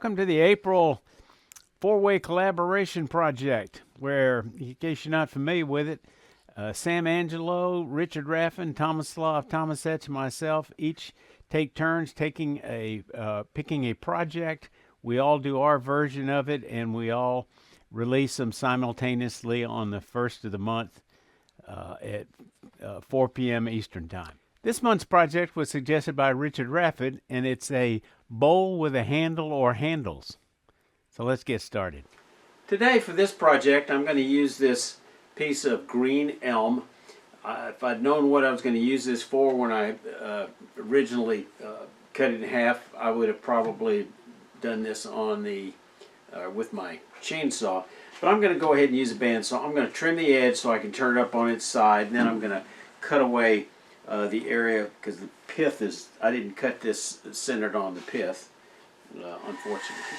Welcome to the April four-way collaboration project, where, in case you're not familiar with it, Sam Angelo, Richard Raffan, Tomislav Tomašić, and myself each take turns picking a project. We all do our version of it, and we all release them simultaneously on the first of the month at 4 p.m. Eastern Time. This month's project was suggested by Richard Raffan, and it's a bowl with a handle or handles. So let's get started. Today for this project, I'm going to use this piece of green elm. If I'd known what I was going to use this for when I originally cut it in half, I would have probably done this on the with my chainsaw. But I'm going to go ahead and use a bandsaw. I'm going to trim the edge so I can turn it up on its side, and then I'm going to cut away the area, because the pith is, I didn't cut this centered on the pith, unfortunately.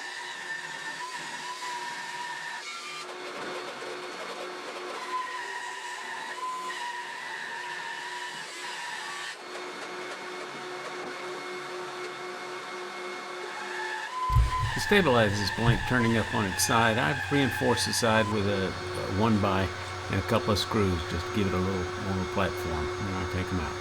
To stabilize this blank turning up on its side, I've reinforced the side with a 1x and a couple of screws just to give it a little more platform, and then I'll take them out.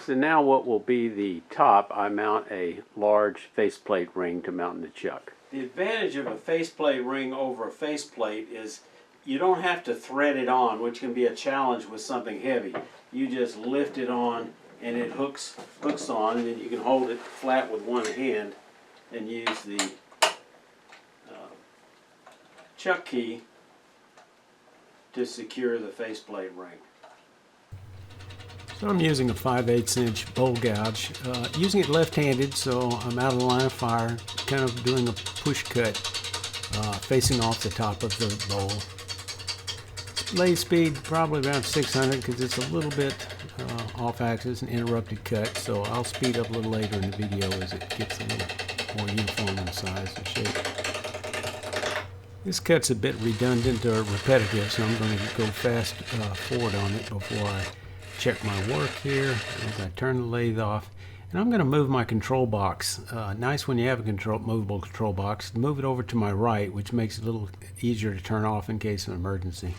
So now what will be the top, I mount a large faceplate ring to mount in the chuck. The advantage of a faceplate ring over a faceplate is you don't have to thread it on, which can be a challenge with something heavy. You just lift it on and it hooks on, and then you can hold it flat with one hand and use the chuck key to secure the faceplate ring. So I'm using a 5/8 inch bowl gouge, using it left-handed, so I'm out of the line of fire, kind of doing a push cut, facing off the top of the bowl. Blade speed probably around 600, because it's a little bit off axis, an interrupted cut, so I'll speed up a little later in the video as it gets a little more uniform in size and shape. This cut's a bit redundant or repetitive, so I'm going to go fast forward on it before I check my work here as I turn the lathe off. And I'm going to move my control box. Nice when you have a movable control box. Move it over to my right, which makes it a little easier to turn off in case of emergency.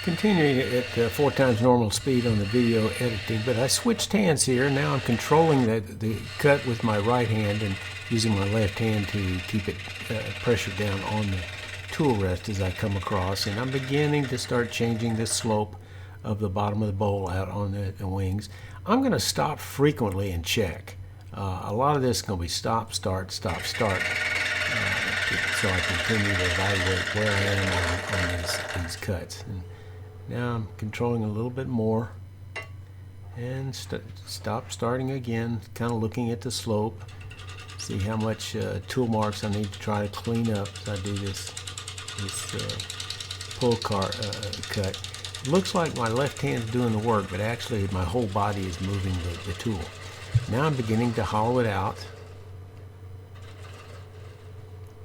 Continuing at 4 times normal speed on the video editing, but I switched hands here. Now I'm controlling the cut with my right hand and using my left hand to keep it pressured down on the tool rest as I come across. And I'm beginning to start changing the slope of the bottom of the bowl out on the wings. I'm going to stop frequently and check. A lot of this is going to be stop, start, stop, start. So I continue to evaluate where I am on these cuts. And now I'm controlling a little bit more and starting again, kind of looking at the slope, see how much tool marks I need to try to clean up as I do this pull cut. Looks like my left hand's doing the work, but actually my whole body is moving the tool. Now I'm beginning to hollow it out.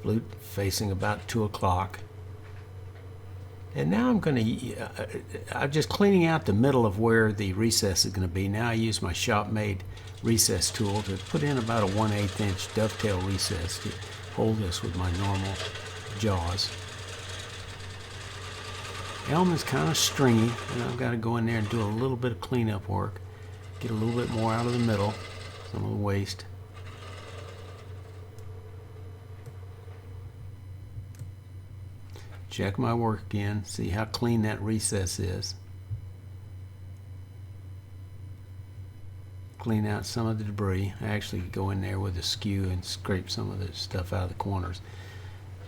Flute facing about 2 o'clock. And now I'm just cleaning out the middle of where the recess is going to be. Now I use my shop-made recess tool to put in about a 1/8 inch dovetail recess to hold this with my normal jaws. Elm is kind of stringy, and I've got to go in there and do a little bit of cleanup work. Get a little bit more out of the middle, some of the waste. Check my work again, see how clean that recess is. Clean out some of the debris. I actually go in there with a skew and scrape some of the stuff out of the corners.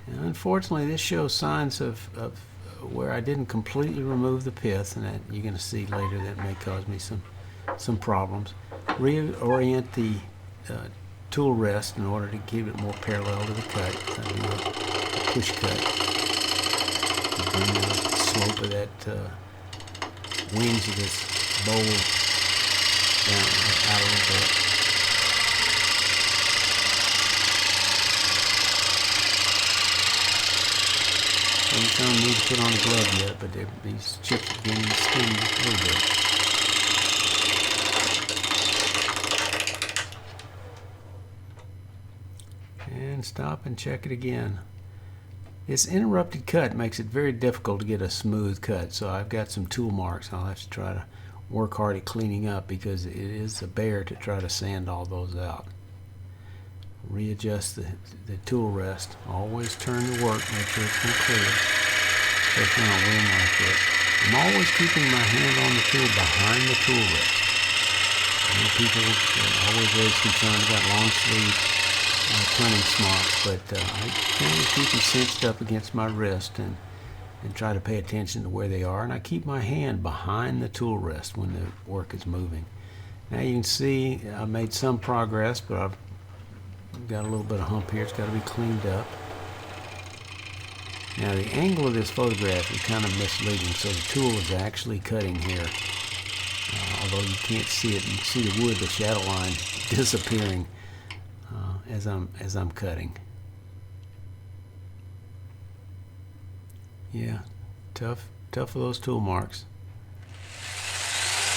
And unfortunately, this shows signs of where I didn't completely remove the pith, and that you're going to see later that may cause me some problems. Reorient the tool rest in order to keep it more parallel to the cut. I do a push cut. Bring the slope of that wings of this bowl down out a little bit. I don't need to put on a glove yet, but these chips are getting skinned just a little bit. and stop and check it again. This interrupted cut makes it very difficult to get a smooth cut, so I've got some tool marks. I'll have to try to work hard at cleaning up because it is a bear to try to sand all those out. Readjust the tool rest. Always turn the work, make sure it's going to clear, especially on a wing like this. I'm always keeping my hand on the tool behind the tool rest. Many people always raise concern about long sleeve turning smocks, but I kind of keep them cinched up against my wrist and try to pay attention to where they are, and I keep my hand behind the tool rest when the work is moving. Now you can see I made some progress, but I've got a little bit of hump here. It's got to be cleaned up. Now the angle of this photograph is kind of misleading, so the tool is actually cutting here. Although you can't see it, you can see the wood, the shadow line disappearing as I'm cutting. Yeah, tough of those tool marks.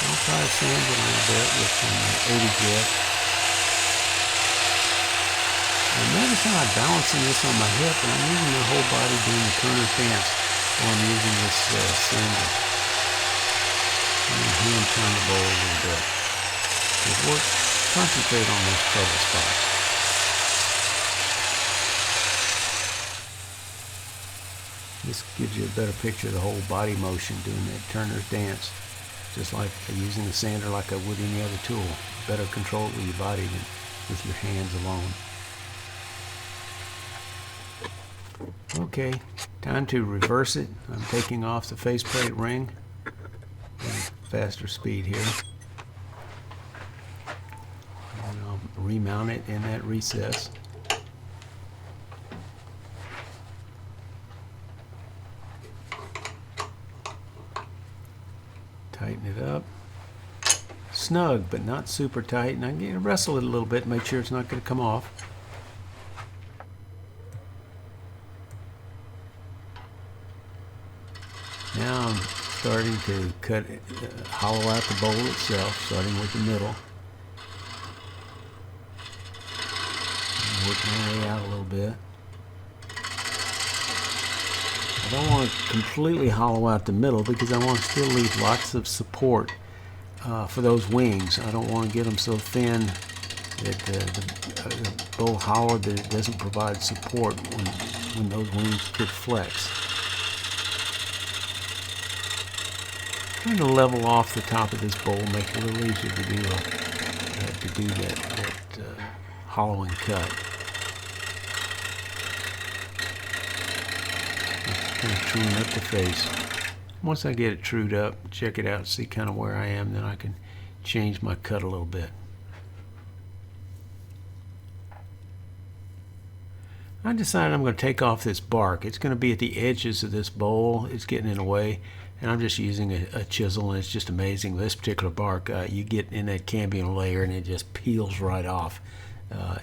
I'll try to sand it a little bit with some 80 grit. And notice how I'm balancing this on my hip, and I'm using my whole body doing the turner's dance while I'm using this sander. I'm going to hand turn the bowl a little bit. Concentrate on those trouble spots. This gives you a better picture of the whole body motion doing that turner's dance. Just like using the sander like I would any other tool. Better control it with your body than with your hands alone. Okay, time to reverse it. I'm taking off the faceplate ring at faster speed here. And I'll remount it in that recess. Tighten it up. Snug, but not super tight. And I'm going to wrestle it a little bit and make sure it's not going to come off. Now I'm starting to cut, hollow out the bowl itself, starting with the middle. Work my way out a little bit. I don't want to completely hollow out the middle because I want to still leave lots of support for those wings. I don't want to get them so thin that the bowl hollow that it doesn't provide support when those wings could flex. Trying to level off the top of this bowl, make it a little easier to do that hollowing cut. Kind of truing up the face. Once I get it trued up, check it out, see kind of where I am, then I can change my cut a little bit. I decided I'm going to take off this bark. It's going to be at the edges of this bowl. It's getting in the way, and I'm just using a chisel, and it's just amazing. This particular bark, you get in that cambium layer, and it just peels right off.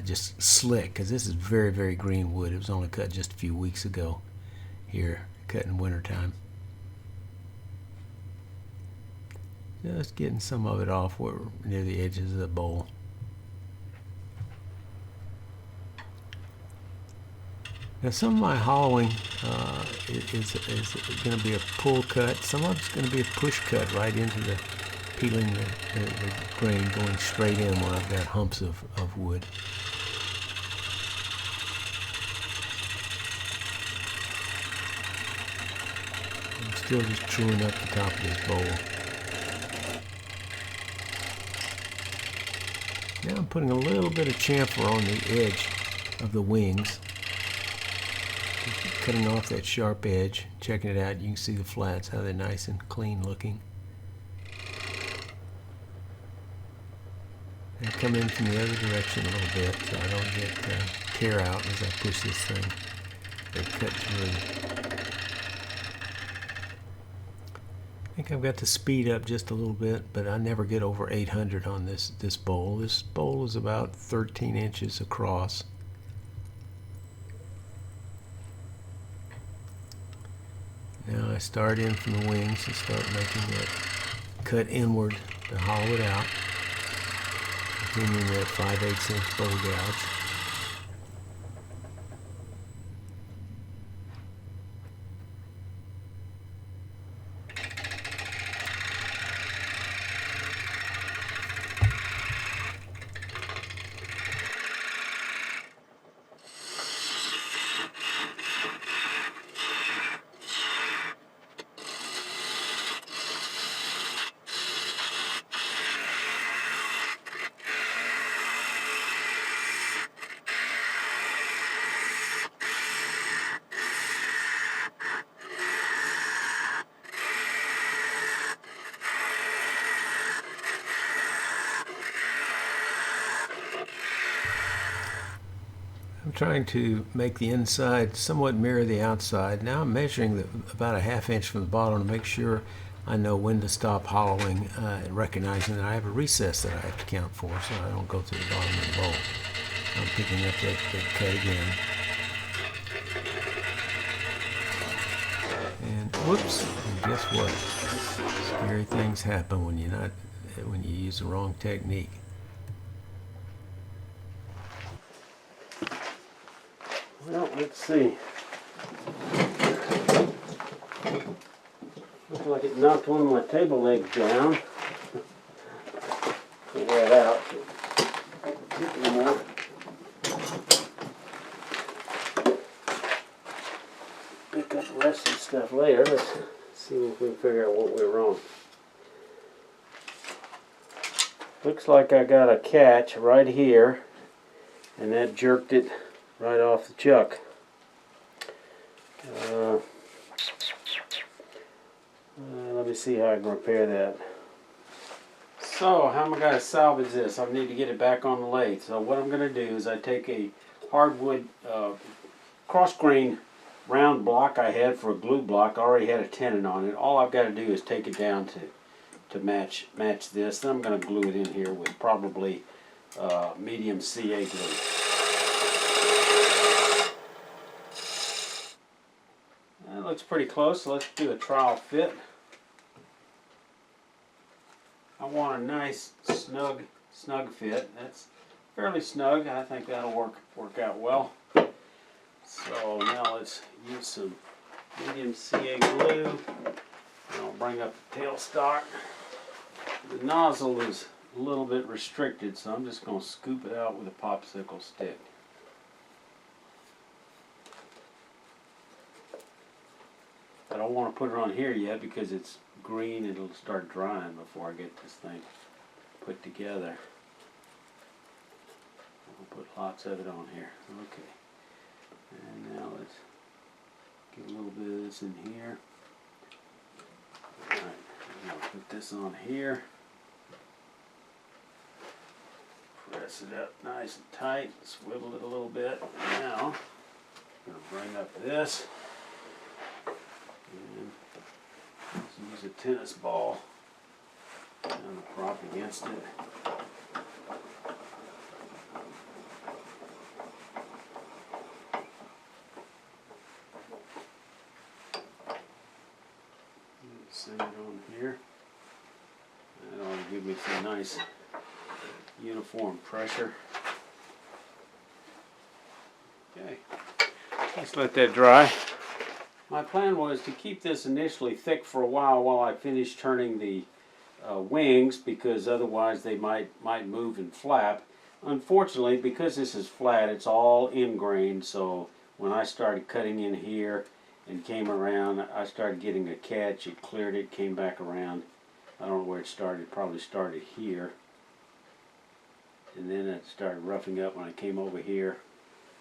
Just slick, because this is very, very green wood. It was only cut just a few weeks ago here, cut in wintertime. Just getting some of it off near the edges of the bowl. Now some of my hollowing is going to be a pull cut. Some of it's going to be a push cut right into the peeling the grain, going straight in when I've got humps of wood. I'm still just truing up the top of this bowl. Now I'm putting a little bit of chamfer on the edge of the wings. Cutting off that sharp edge, checking it out, you can see the flats, how they're nice and clean looking. And come in from the other direction a little bit so I don't get tear out as I push this thing or cut through. I think I've got to speed up just a little bit, but I never get over 800 on this bowl. This bowl is about 13 inches across. Now I start in from the wings and start making that cut inward to hollow it out. Continuing that 5/8 inch bowl gouge. trying to make the inside somewhat mirror the outside. Now I'm measuring about a ½ inch from the bottom to make sure I know when to stop hollowing and recognizing that I have a recess that I have to count for so I don't go through the bottom of the bowl. I'm picking up that cut again. And whoops, and guess what? Scary things happen when you use the wrong technique. Well, let's see. Looks like it knocked one of my table legs down. Pull that out. More. Pick up the rest of the stuff later. Let's see if we can figure out what went wrong. Looks like I got a catch right here, and that jerked it right off the chuck. Let me see how I can repair that. So, how am I going to salvage this? I need to get it back on the lathe. So what I'm going to do is I take a hardwood cross grain round block I had for a glue block. I already had a tenon on it. All I've got to do is take it down to match this. Then I'm going to glue it in here with probably medium CA glue. That looks pretty close, so let's do a trial fit. I want a nice snug fit. That's fairly snug. I think that'll work out well. So now let's use some medium CA glue. And I'll bring up the tailstock. The nozzle is a little bit restricted, so I'm just going to scoop it out with a popsicle stick. I don't want to put it on here yet because it's green. It'll start drying before I get this thing put together. I'll put lots of it on here. Okay. And now let's get a little bit of this in here. Alright, I'm going to put this on here. Press it up nice and tight. Swivel it a little bit. Now, I'm going to bring up this. And let's use a tennis ball and a prop against it. Send it on here. That ought to give me some nice uniform pressure. Okay, let's let that dry. My plan was to keep this initially thick for a while I finish turning the wings, because otherwise they might move and flap. Unfortunately, because this is flat, it's all ingrained, so when I started cutting in here and came around, I started getting a catch. It cleared it, came back around. I don't know where it started. It probably started here. And then it started roughing up when I came over here.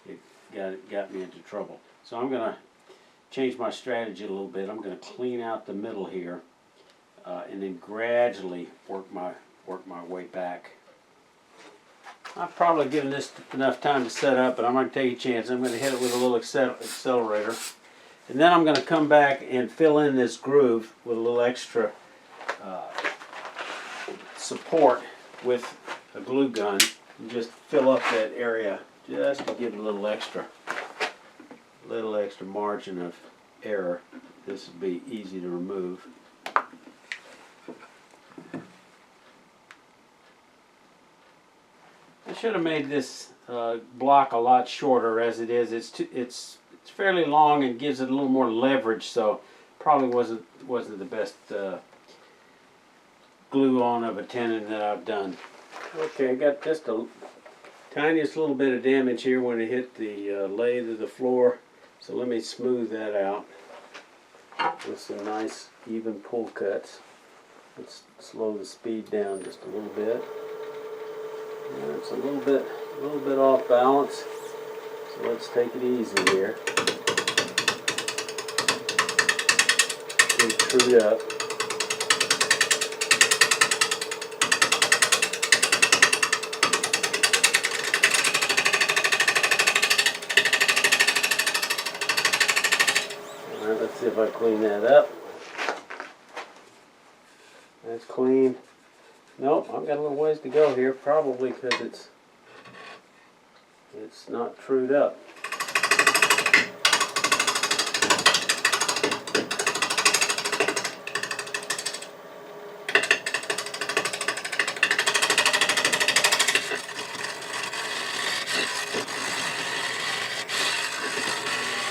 It got me into trouble. So I'm going to change my strategy a little bit. I'm going to clean out the middle here and then gradually work my way back. I've probably given this enough time to set up, but I'm going to take a chance. I'm going to hit it with a little accelerator. And then I'm going to come back and fill in this groove with a little extra support with a glue gun, and just fill up that area just to give it a little extra margin of error. This would be easy to remove. I should have made this block a lot shorter as it is. It's fairly long and gives it a little more leverage, so probably wasn't the best glue on of a tenon that I've done. Okay, I got just a tiniest little bit of damage here when it hit the lathe of the floor, so let me smooth that out with some nice even pull cuts. Let's slow the speed down just a little bit. Yeah, it's a little bit off balance, so let's take it easy here. Get it trued up. Let's see if I clean that up. That's clean. Nope, I've got a little ways to go here, probably because it's not trued up.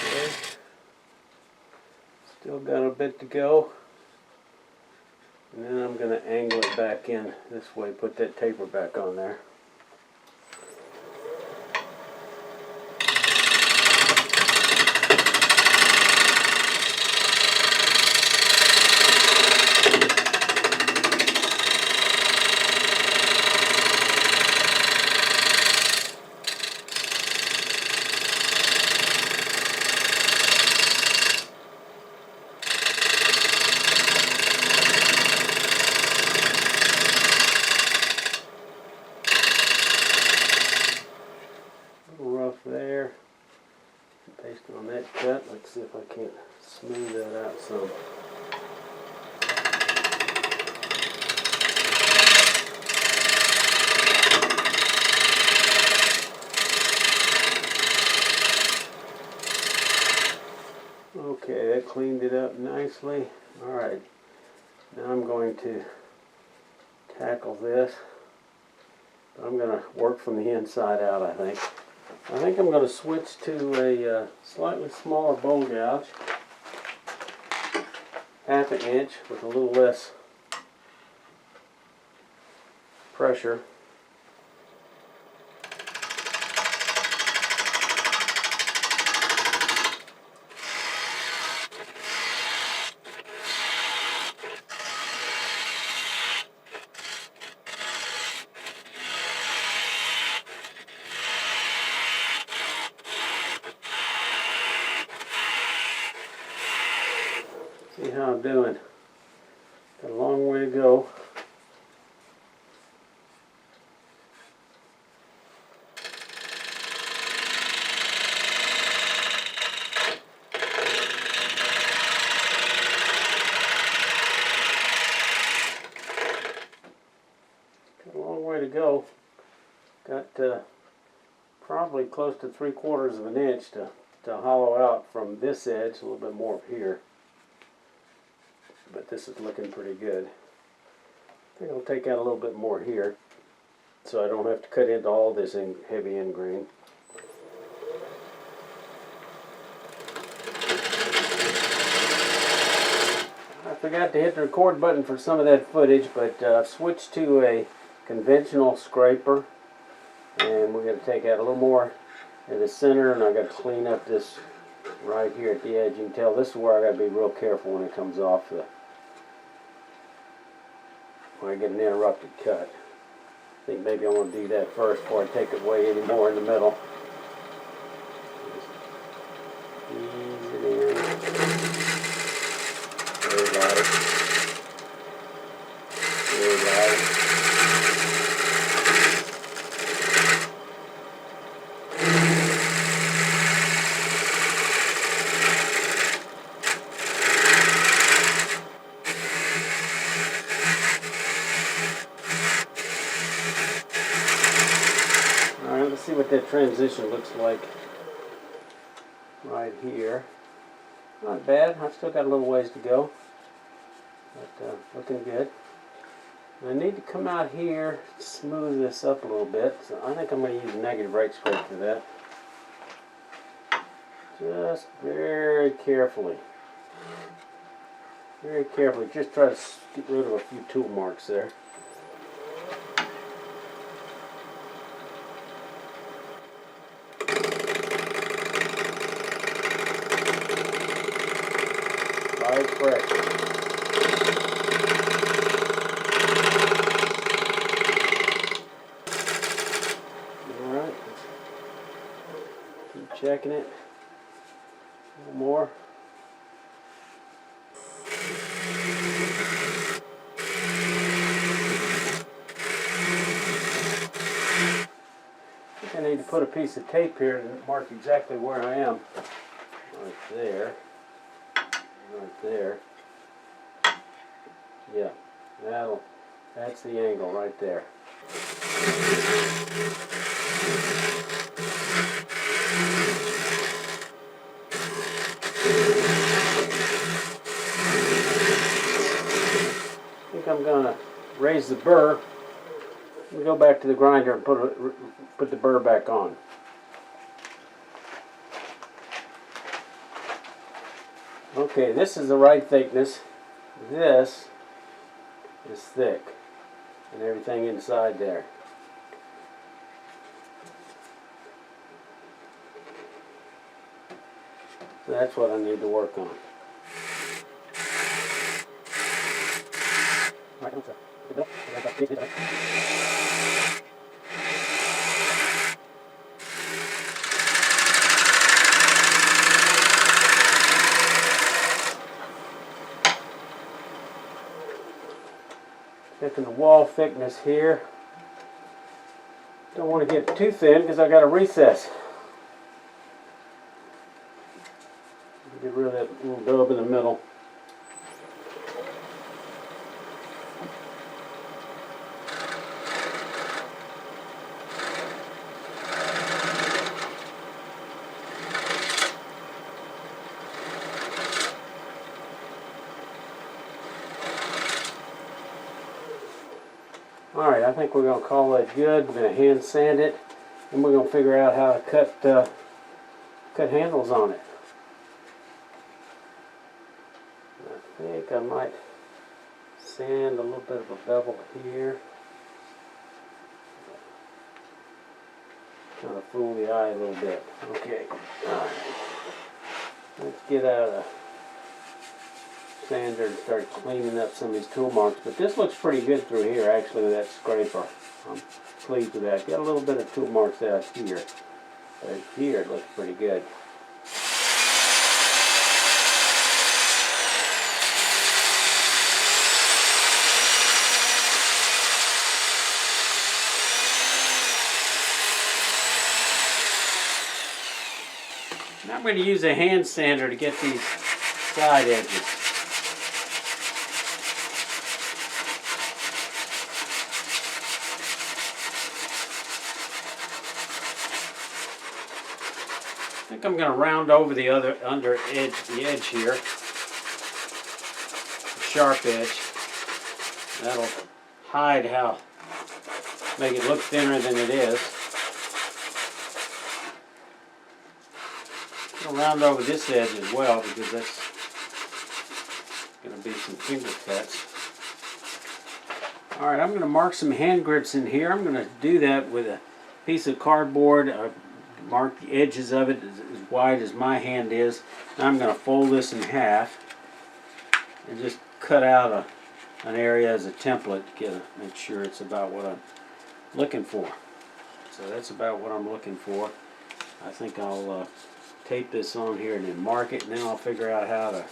Okay. Still got a bit to go. And then I'm going to angle it back in this way, put that taper back on there. There, paste on that cut. Let's see if I can't smooth that out some. Okay, that cleaned it up nicely. Alright, now I'm going to tackle this. I'm going to work from the inside out, I think. I think I'm going to switch to a slightly smaller bowl gouge, 1/2 inch with a little less pressure. See how I'm doing. Got a long way to go. Got a long way to go. Got probably close to 3/4 of an inch to hollow out from this edge, a little bit more up here. But this is looking pretty good. I think I'll take out a little bit more here so I don't have to cut into all this heavy end grain. I forgot to hit the record button for some of that footage, but I've switched to a conventional scraper, and we're going to take out a little more in the center, and I've got to clean up this right here at the edge. You can tell this is where I got to be real careful when it comes off when I get an interrupted cut. I think maybe I want to do that first before I take it away any more in the middle. Just ease it in. Very light. Very light. Let's see what that transition looks like right here. Not bad. I've still got a little ways to go, but looking good. I need to come out here, smooth this up a little bit, so I think I'm going to use a negative right scrape for that. Just very carefully. Very carefully. Just try to get rid of a few tool marks there. Light pressure. Alright, keep checking it. A little more. I think I need to put a piece of tape here to mark exactly where I am. Right there. right there. Yeah, that's the angle right there. I think I'm gonna raise the burr. We go back to the grinder and put the burr back on. Okay, this is the right thickness. This is thick, and everything inside there. So that's what I need to work on. Checking the wall thickness here. Don't want to get too thin because I got a recess. Get rid of that little dub in the middle. Alright, I think we're going to call that good. We're going to hand sand it, and we're going to figure out how to cut handles on it. I think I might sand a little bit of a bevel here. Kind of fool the eye a little bit. Okay, alright. Let's get out of the sander and start cleaning up some of these tool marks. But this looks pretty good through here, actually, with that scraper. I'm pleased with that. Got a little bit of tool marks out here. But here it looks pretty good. Now I'm going to use a hand sander to get these side edges. I think I'm going to round over the edge here, the sharp edge. That'll hide make it look thinner than it is. I'll round over this edge as well because that's going to be some finger cuts. Alright, I'm going to mark some hand grips in here. I'm going to do that with a piece of cardboard. Mark the edges of it as wide as my hand is. Now I'm going to fold this in half and just cut out an area as a template to make sure it's about what I'm looking for. So that's about what I'm looking for. I think I'll tape this on here and then mark it, and then I'll figure out how to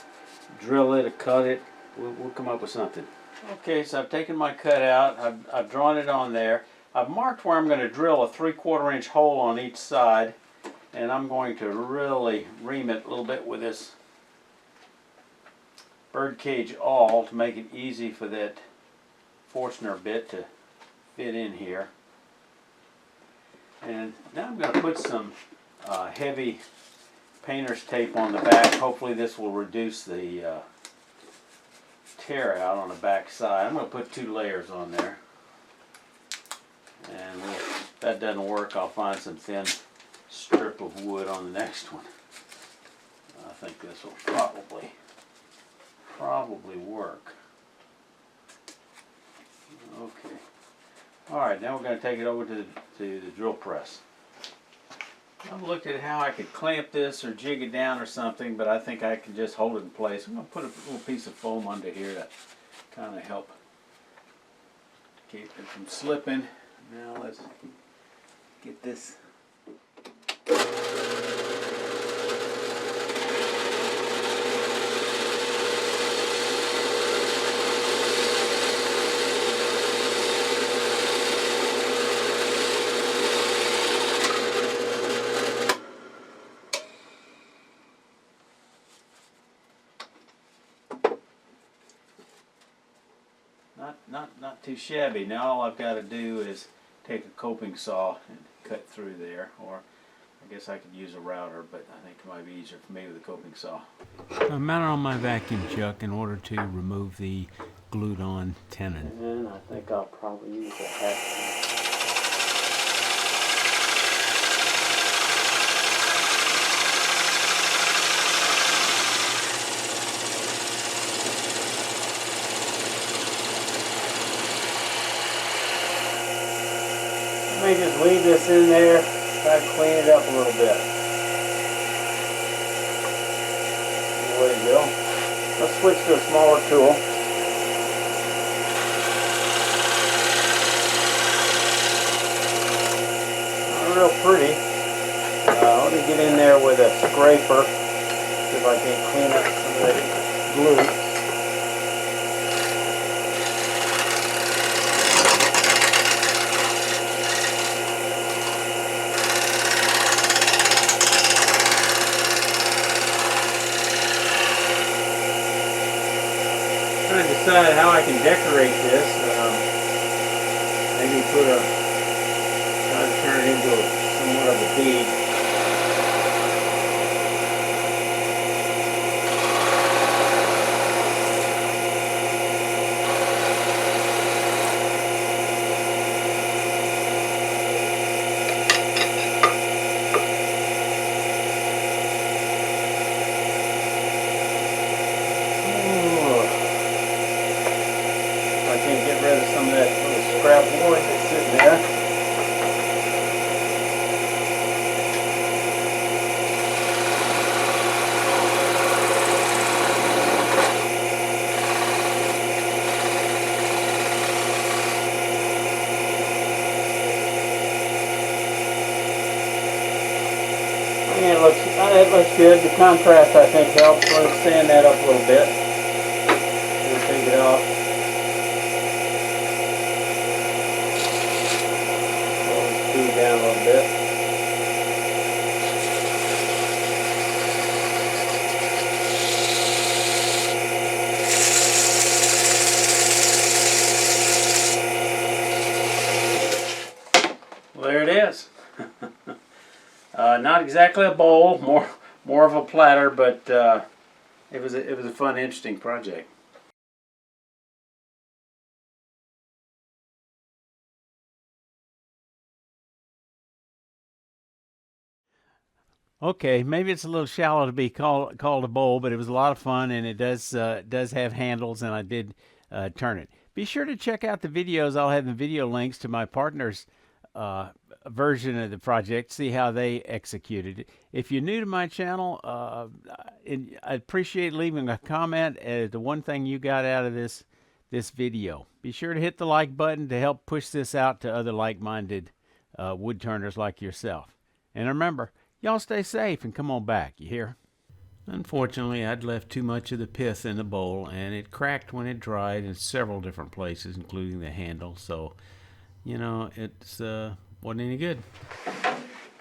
drill it or cut it. We'll come up with something. Okay, so I've taken my cut out. I've drawn it on there. I've marked where I'm going to drill a 3/4 inch hole on each side, and I'm going to really ream it a little bit with this birdcage awl to make it easy for that Forstner bit to fit in here. And now I'm going to put some heavy painter's tape on the back. Hopefully this will reduce the tear out on the back side. I'm going to put 2 layers on there. And if that doesn't work, I'll find some thin strip of wood on the next one. I think this will probably work. Okay. Alright, now we're going to take it over to the drill press. I've looked at how I could clamp this or jig it down or something, but I think I can just hold it in place. I'm going to put a little piece of foam under here to kind of help keep it from slipping. Now let's get this. not too shabby. Now all I've got to do is take a coping saw and cut through there, or I guess I could use a router, but I think it might be easier for me with a coping saw. I'm mounted on my vacuum chuck in order to remove the glued-on tenon. And I think I'll probably use a hat. Let me just leave this in there, try to clean it up a little bit. There you go. Let's switch to a smaller tool. Not real pretty. Let me get in there with a scraper, see if I can clean up some of that glue. Trying to decide how I can decorate this. Maybe try to turn it into somewhat of a bead. Get rid of some of that little scrap wood that's sitting there. Yeah, it looks good. The contrast, I think, helps. Let's sand that up a little bit. Take it off. Down a little bit. Well, there it is. Not exactly a bowl, more of a platter, but it was a fun, interesting project. Okay, maybe it's a little shallow to be called a bowl, but it was a lot of fun, and it does have handles, and I did turn it. Be sure to check out the videos. I'll have the video links to my partner's version of the project, see how they executed it. If you're new to my channel, I appreciate leaving a comment as the one thing you got out of this video. Be sure to hit the like button to help push this out to other like-minded wood turners like yourself. And remember, y'all stay safe and come on back, you hear? Unfortunately, I'd left too much of the pith in the bowl, and it cracked when it dried in several different places, including the handle. So, you know, it's wasn't any good.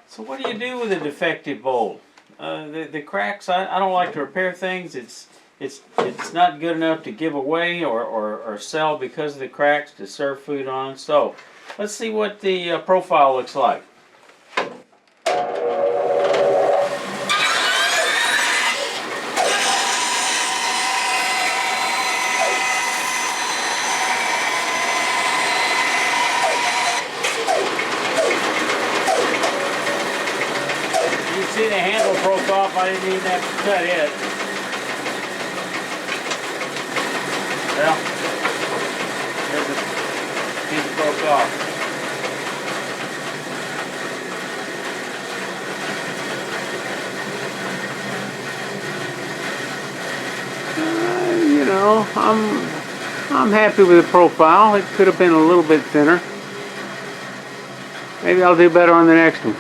So what do you do with a defective bowl? The cracks, I don't like to repair things. It's not good enough to give away or sell because of the cracks to serve food on. So let's see what the profile looks like. See, the handle broke off. I didn't even have to cut it. Well, there's a piece broke off. You know, I'm happy with the profile. It could have been a little bit thinner. Maybe I'll do better on the next one.